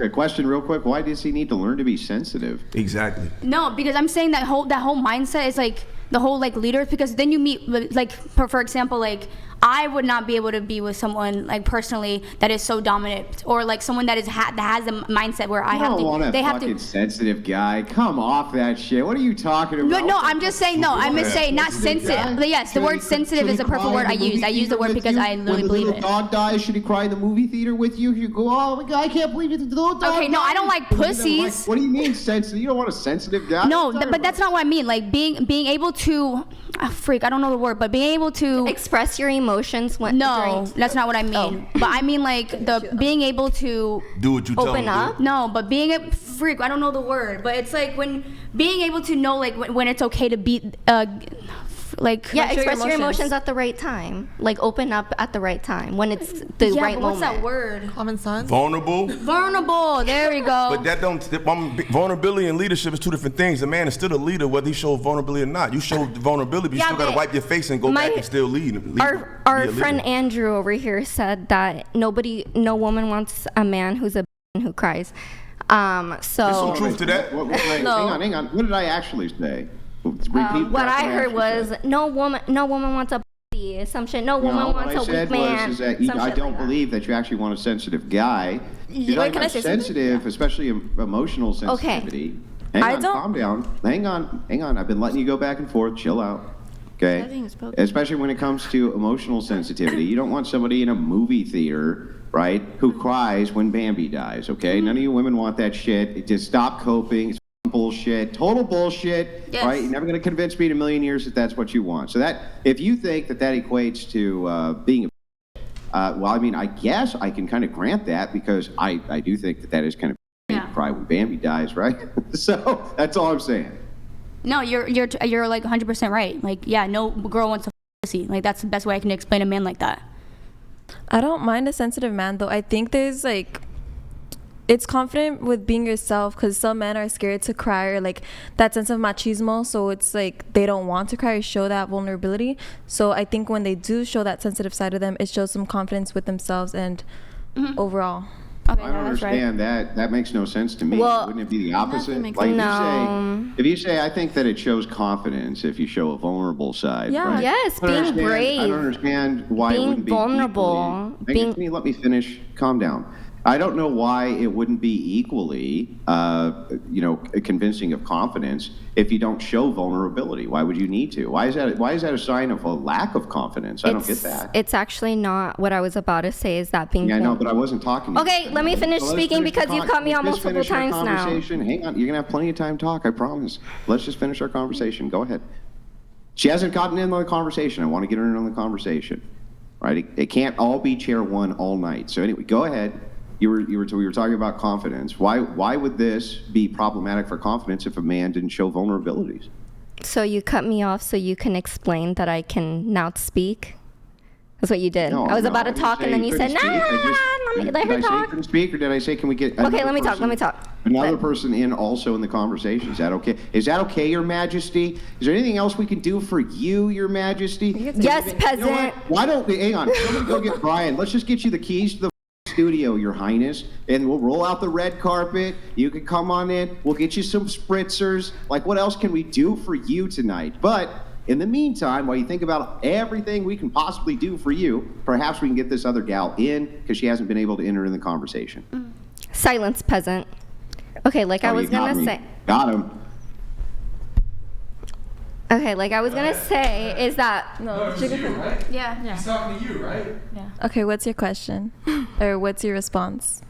a question real quick. Why does he need to learn to be sensitive? Exactly. No, because I'm saying that whole mindset is like the whole like leaders, because then you meet like for example, like I would not be able to be with someone like personally that is so dominant, or like someone that is that has a mindset where I have to. Want a fucking sensitive guy. Come off that shit. What are you talking about? No, I'm just saying. No, I'm just saying not sensitive. Yes, the word sensitive is the perfect word I use. I use the word because I literally believe it. When the little dog dies, should he cry in the movie theater with you? You go, oh my god, I can't believe it. The little dog. Okay, no, I don't like pussies. What do you mean sensitive? You don't want a sensitive guy? No, but that's not what I mean. Like being able to, I don't know the word, but being able to express your emotions when. No, that's not what I mean. Oh. But I mean like the being able to do what you open up. No, but being a freak. I don't know the word, but it's like when being able to know like when it's okay to be like express your emotions at the right time. Like open up at the right time when it's the right moment. What's that word? Common sense. Vulnerable. There we go. But that don't. Vulnerability and leadership is two different things. A man is still a leader whether he shows vulnerability or not. You show vulnerability, but you still gotta wipe your face and go back and still lead. Our friend Andrew over here said that no woman wants a man who's a who cries. So there's some truth to that. Hang on. What did I actually say? What I heard was no woman wants a pussy, some shit. No woman wants a weak man. Was that I don't believe that you actually want a sensitive guy. You're talking about sensitive, especially emotional sensitivity. Okay. Calm down. Hang on. I've been letting you go back and forth. Chill out. Okay. Especially when it comes to emotional sensitivity, you don't want somebody in a movie theater, right, who cries when Bambi dies. Okay. None of you women want that shit. Just stop coping. Bullshit, total bullshit, right? You're never going to convince me in a million years that that's what you want. So that, if you think that equates to being well, I mean, I guess I can kind of grant that because I do think that is kind of cry when Bambi dies, right? So that's all I'm saying. No, you're like 100% right. Like, yeah, no girl wants a pussy. Like, that's the best way I can explain a man like that. I don't mind a sensitive man, though. I think there's like, it's confident with being yourself, because some men are scared to cry, or like that sense of machismo, so it's like they don't want to cry or show that vulnerability. So I think when they do show that sensitive side of them, it shows some confidence with themselves and overall. Okay, I don't understand that. That makes no sense to me. Well, wouldn't it be the opposite? Like if you say, I think that it shows confidence if you show a vulnerable side. Yeah. Right? Yes, being brave. I don't understand why it wouldn't be vulnerable. Let me finish. Calm down. I don't know why it wouldn't be equally, convincing of confidence if you don't show vulnerability. Why would you need to? Why is that a sign of a lack of confidence? I don't get that. It's actually not what I was about to say. Is that being? Yeah, I know, but I wasn't talking. Okay, let me finish speaking because you've cut me off multiple times now. Hang on, you're gonna have plenty of time to talk. I promise. Let's just finish our conversation. Go ahead. She hasn't gotten in on the conversation. I want to get her in on the conversation. Right? It can't all be chair one all night. So anyway, go ahead. We were talking about confidence. Why would this be problematic for confidence if a man didn't show vulnerabilities? So you cut me off so you can explain that I can now speak? That's what you did. No, I was about to talk and then you said, let her talk. Did I say you couldn't speak, or did I say can we get okay, let me talk. Another person also in the conversation. Is that okay? Is that okay, Your Majesty? Is there anything else we can do for you, Your Majesty? Yes, peasant. You know why don't we, hang on, somebody go get Brian. Let's just get you the keys to the studio, Your Highness, and we'll roll out the red carpet. You can come on in. We'll get you some spritzers. Like, what else can we do for you tonight? But in the meantime, while you think about everything we can possibly do for you, perhaps we can get this other gal in because she hasn't been able to enter in the conversation. Silence, peasant. Okay, like I was gonna say. Got him. Okay, like I was gonna say is that right? Yeah. He's talking to you, right? Yeah. Okay, what's your question? Or what's your response?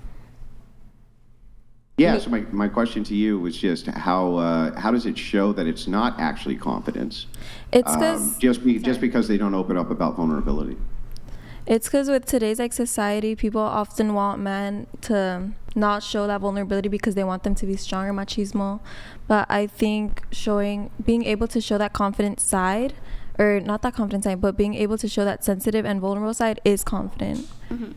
Yeah, so my question to you was just how does it show that it's not actually confidence? It's because just because they don't open up about vulnerability. It's because with today's society, people often want men to not show that vulnerability because they want them to be stronger, machismo. But I think being able to show that confident side, or not that confident side, but being able to show that sensitive and vulnerable side is confident. Mm-hmm.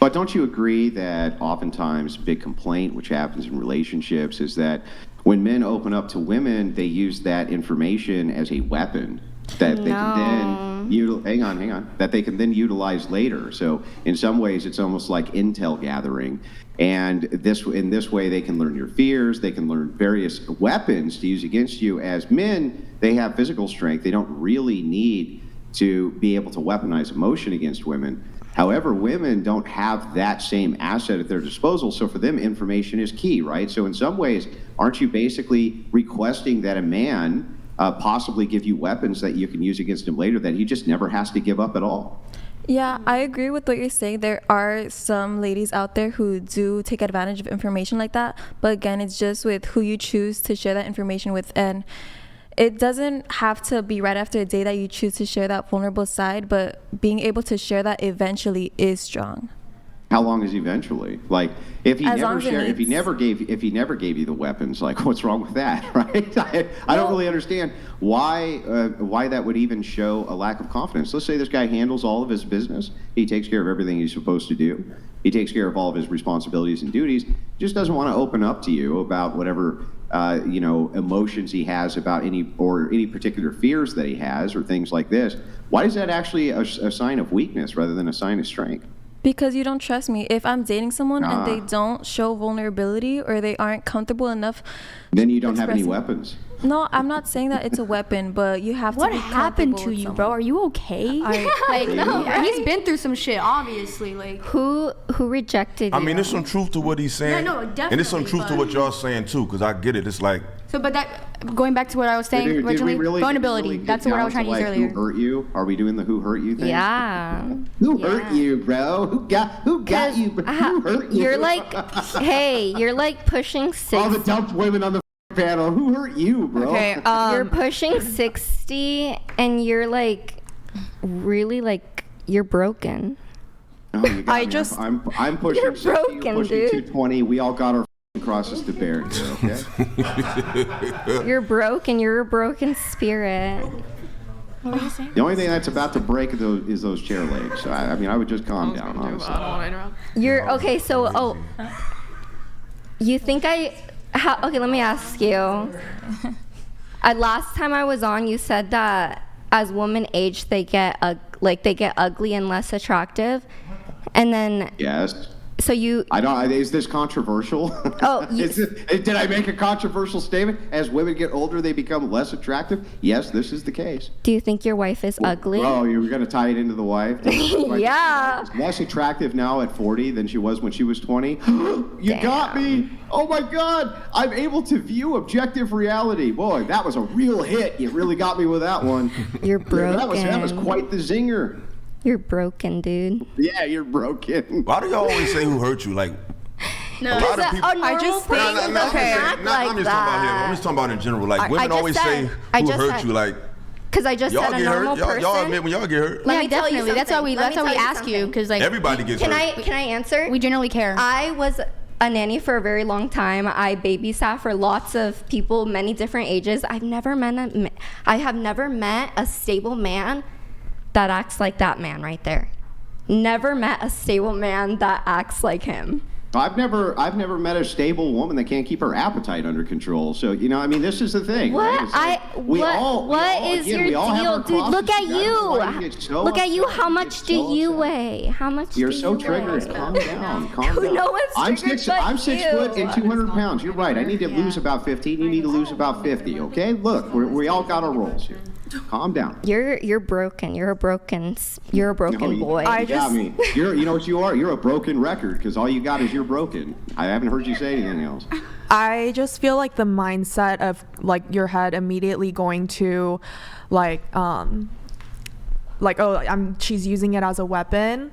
But don't you agree that oftentimes big complaint, which happens in relationships, is that when men open up to women, they use that information as a weapon that they can then hang on, that they can then utilize later. So in some ways, it's almost like intel gathering. And in this way, they can learn your fears. They can learn various weapons to use against you. As men, they have physical strength. They don't really need to be able to weaponize emotion against women. However, women don't have that same asset at their disposal, so for them, information is key, right? So in some ways, aren't you basically requesting that a man possibly give you weapons that you can use against him later that he just never has to give up at all? Yeah, I agree with what you're saying. There are some ladies out there who do take advantage of information like that, but again, it's just with who you choose to share that information with, and it doesn't have to be right after a day that you choose to share that vulnerable side, but being able to share that eventually is strong. How long is eventually? Like, if he As long never as it shared, needs- if he never gave you the weapons, like, what's wrong with that, right? I don't really understand why that would even show a lack of confidence. Let's say this guy handles all of his business. He takes care of everything he's supposed to do. He takes care of all of his responsibilities and duties. Just doesn't want to open up to you about whatever emotions he has about any particular fears that he has or things like this. Why is that actually a sign of weakness rather than a sign of strength? Because you don't trust me. If I'm dating someone and they don't show vulnerability or they aren't comfortable enough, then you don't have any expressing- weapons. No, I'm not saying that it's a weapon, but you have What to be happened to comfortable with you, someone. bro? Are you okay? He's been through some shit, obviously. Like, Who rejected you? I mean, there's some truth to what he's saying. Yeah, no, And there's some definitely, truth to what y'all saying too, because I get it. It's like, so, but that going back to what I was saying Did we originally, really vulnerability. get That's what I down was trying to use like, earlier. Who hurt you? Are we doing the who hurt you thing? Yeah. Who hurt you, bro? Who got you? Who hurt you? You're like, hey, you're like pushing all the 60. dumped women on the panel. Who hurt you, bro? Okay, You're pushing 60 and you're like, really like, you're broken. Oh, you got I me. just- I'm pushing You're 60, you're broken, pushing dude. 220. We all got our crosses to bear here, okay? You're broken. You're a broken spirit. The only thing that's about to break is those chair legs. I mean, I would just calm down, honestly. You're okay. So, you think okay, let me ask you. Last time I was on, you said that as women age, they get ugly and less attractive, and then Yes. so you. I don't. Is this controversial? Oh, did I make a controversial statement? As women get older, they become less attractive. Yes, this is the case. Do you think your wife is ugly? Oh, you were going to tie it into the wife? Yeah. She's less attractive now at 40 than she was when she was 20. You got me. Oh my God. I'm able to view objective reality. Boy, that was a real hit. You really got me with that one. You're broken. That was quite the zinger. You're broken, dude. Yeah, you're broken. why do y'all always say who hurt you? Like, a lot of people. I just think- I'm just okay. talking about him. I'm just talking about in general. Like, women just always said- say I who just hurt said- you. Like, Because I just y'all said a get normal hurt. person. Y'all admit when y'all get hurt. Let Yeah, me tell you definitely. That's how we something. Let me ask tell you, something. because like Everybody gets Can hurt. I answer? we generally care. I was a nanny for a very long time. I babysat for lots of people, many different ages. I have never met a stable man that acts like that man right there. Never met a stable man that acts like him. I've never met a stable woman that can't keep her appetite under control. So, I mean, this is the thing. What? Right? It's like What is your deal, dude? Look at you. Look at you. How much do you weigh? How much You're do so you triggered. weigh? Calm down. Calm Who down. knows I'm triggered 6 but foot you? and 200 pounds. You're right. I need to lose about 15. You need to lose about 50. Okay? Look, we all got our roles here. Calm down. You're broken. You're a broken boy. You got me. You know what you are? You're a broken record because all you got is you're broken. I haven't heard you say anything else. I just feel like the mindset of like your head immediately going to she's using it as a weapon.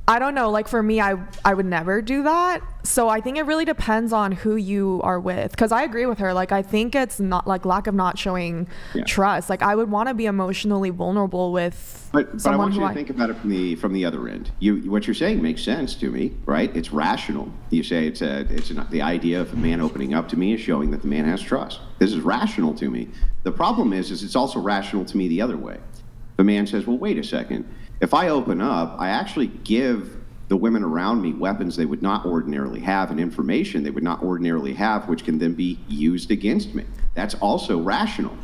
I don't know, like for me, I would never do that. So I think it really depends on who you are with. Because I agree with her. Like, I think it's not like lack of not showing trust. Like, I would want to be emotionally vulnerable with But I someone want you who to think about it from the other end. What you're saying makes sense to me, right? It's rational. You say the idea of a man opening up to me is showing that the man has trust. This is rational to me. The problem is it's also rational to me the other way. The man says, well, wait a second. If I open up, I actually give the women around me weapons they would not ordinarily have and information they would not ordinarily have, which can then be used against me. That's also rational.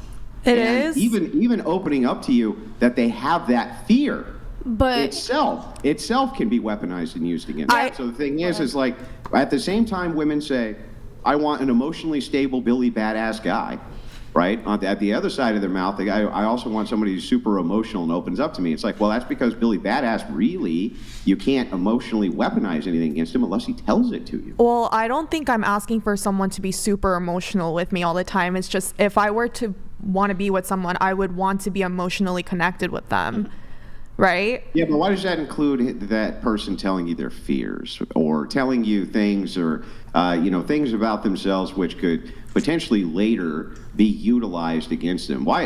It and is. even opening up to you that they have that fear. But itself can be weaponized and used against them. So the thing is like at the same time women say, I want an emotionally stable Billy badass guy, right? At the other side of their mouth, I also want somebody who's super emotional and opens up to me. It's like, well, that's because Billy badass really, you can't emotionally weaponize anything against him unless he tells it to you. Well, I don't think I'm asking for someone to be super emotional with me all the time. It's just if I were to want to be with someone, I would want to be emotionally connected with them. Right? Yeah, but why does that include that person telling you their fears or telling you things or things about themselves which could potentially later be utilized against them? Why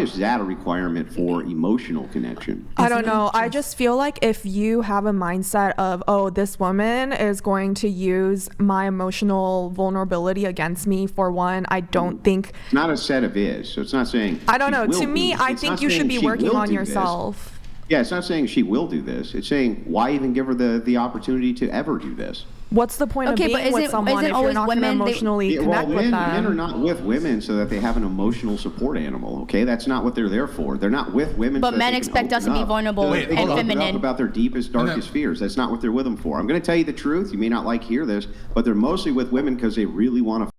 is that a requirement for emotional connection? I don't know. I just feel like if you have a mindset of, oh, this woman is going to use my emotional vulnerability against me for one, I don't think. It's not a set of is, so it's not saying. I don't know. To me, I think you should be working on yourself. Yeah, it's not saying she will do this. It's saying why even give her the opportunity to ever do this? What's the point of being with someone if you're not going to emotionally connect with them? Men are not with women so that they have an emotional support animal. Okay, that's not what they're there for. They're not with women. But men expect us to be vulnerable and feminine about their deepest, darkest fears. That's not what they're with them for. I'm going to tell you the truth. You may not like to hear this, but they're mostly with women because they really want to.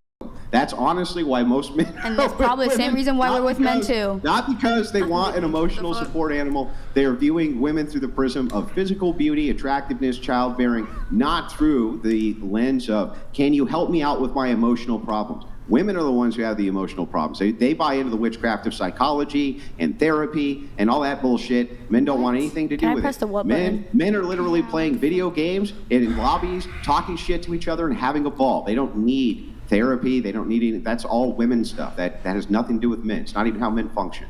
That's honestly why most men. And that's probably the same reason why we're with men too. Not because they want an emotional support animal. They are viewing women through the prism of physical beauty, attractiveness, childbearing, not through the lens of, can you help me out with my emotional problems? Women are the ones who have the emotional problems. They buy into the witchcraft of psychology and therapy and all that bullshit. Men don't want anything to do with it. Men are literally playing video games in lobbies, talking shit to each other and having a ball. They don't need therapy. They don't need any. That's all women stuff. That has nothing to do with men. It's not even how men function.